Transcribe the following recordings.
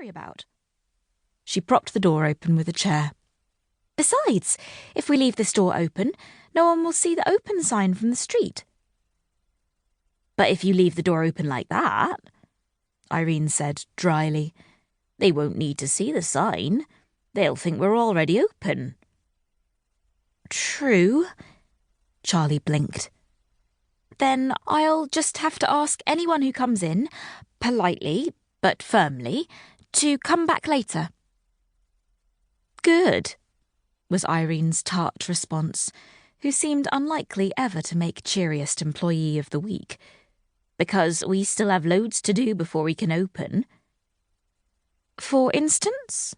worry about. She propped the door open with a chair. Besides, if we leave this door open, no one will see the open sign from the street. But if you leave the door open like that, Irene said dryly, they won't need to see the sign. They'll think we're already open. True, Charlie blinked. Then I'll just have to ask anyone who comes in, politely but firmly, to come back later. Good, was Irene's tart response, who seemed unlikely ever to make cheeriest employee of the week, because we still have loads to do before we can open. For instance?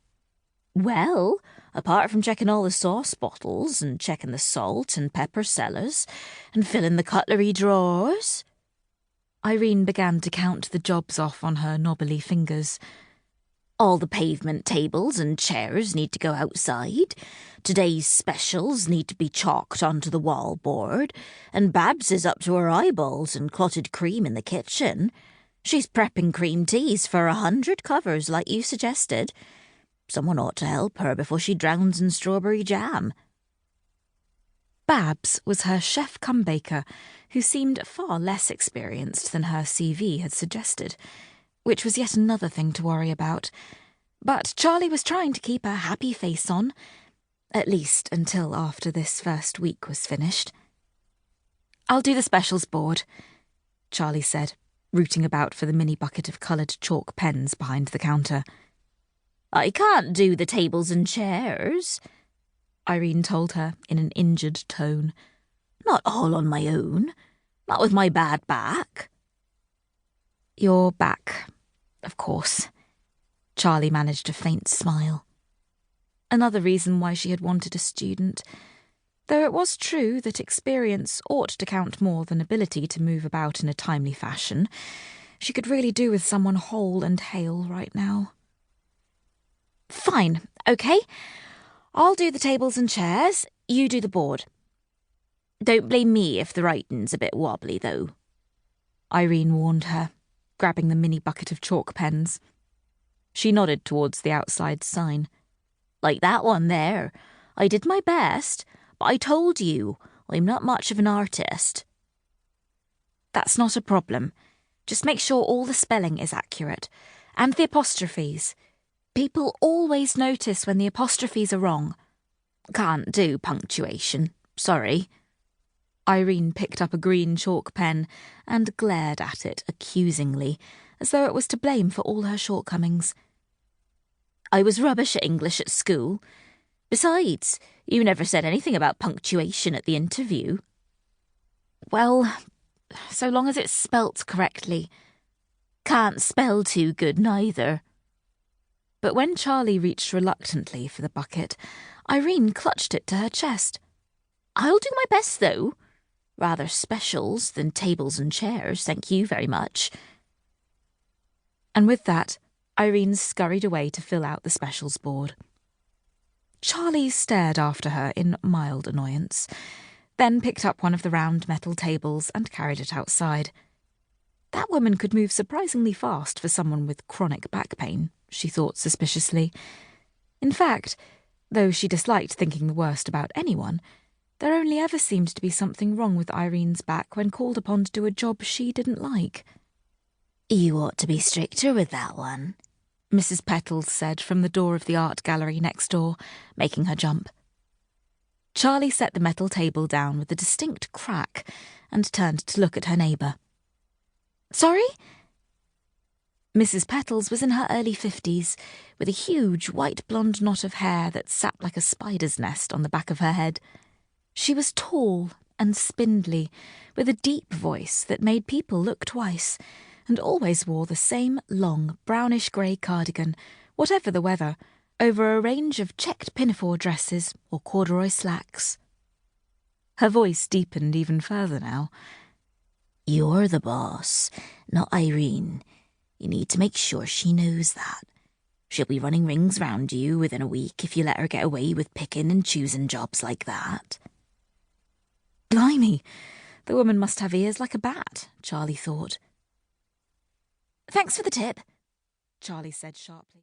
Well, apart from checking all the sauce bottles and checking the salt and pepper cellars and filling the cutlery drawers. Irene began to count the jobs off on her knobbly fingers. All the pavement tables and chairs need to go outside. Today's specials need to be chalked onto the wall board, and Babs is up to her eyeballs in clotted cream in the kitchen. She's prepping cream teas for 100 covers like you suggested. Someone ought to help her before she drowns in strawberry jam. Babs was her chef-cum-baker, who seemed far less experienced than her CV had suggested, which was yet another thing to worry about. But Charlie was trying to keep a happy face on, at least until after this first week was finished. I'll do the specials board, Charlie said, rooting about for the mini bucket of coloured chalk pens behind the counter. I can't do the tables and chairs, Irene told her in an injured tone. Not all on my own. Not with my bad back. Your back, of course. Charlie managed a faint smile. Another reason why she had wanted a student, though it was true that experience ought to count more than ability to move about in a timely fashion. She could really do with someone whole and hale right now. Fine, okay. I'll do the tables and chairs, you do the board. Don't blame me if the writing's a bit wobbly, though, Irene warned her, grabbing the mini bucket of chalk pens. She nodded towards the outside sign. Like that one there. I did my best, but I told you, I'm not much of an artist. That's not a problem. Just make sure all the spelling is accurate, and the apostrophes. People always notice when the apostrophes are wrong. Can't do punctuation, sorry. Irene picked up a green chalk pen and glared at it accusingly, as though it was to blame for all her shortcomings. I was rubbish at English at school. Besides, you never said anything about punctuation at the interview. Well, so long as it's spelt correctly. Can't spell too good neither. But when Charlie reached reluctantly for the bucket, Irene clutched it to her chest. I'll do my best, though. Rather specials than tables and chairs, thank you very much. And with that, Irene scurried away to fill out the specials board. Charlie stared after her in mild annoyance, then picked up one of the round metal tables and carried it outside. That woman could move surprisingly fast for someone with chronic back pain, she thought suspiciously. In fact, though she disliked thinking the worst about anyone, there only ever seemed to be something wrong with Irene's back when called upon to do a job she didn't like. You ought to be stricter with that one, Mrs. Petals said from the door of the art gallery next door, making her jump. Charlie set the metal table down with a distinct crack and turned to look at her neighbour. Sorry? Mrs. Petals was in her early 50s, with a huge white blonde knot of hair that sat like a spider's nest on the back of her head. She was tall and spindly, with a deep voice that made people look twice, and always wore the same long brownish-grey cardigan, whatever the weather, over a range of checked pinafore dresses or corduroy slacks. Her voice deepened even further now. You're the boss, not Irene. You need to make sure she knows that. She'll be running rings round you within a week if you let her get away with picking and choosing jobs like that. Blimey, the woman must have ears like a bat, Charlie thought. Thanks for the tip, Charlie said sharply.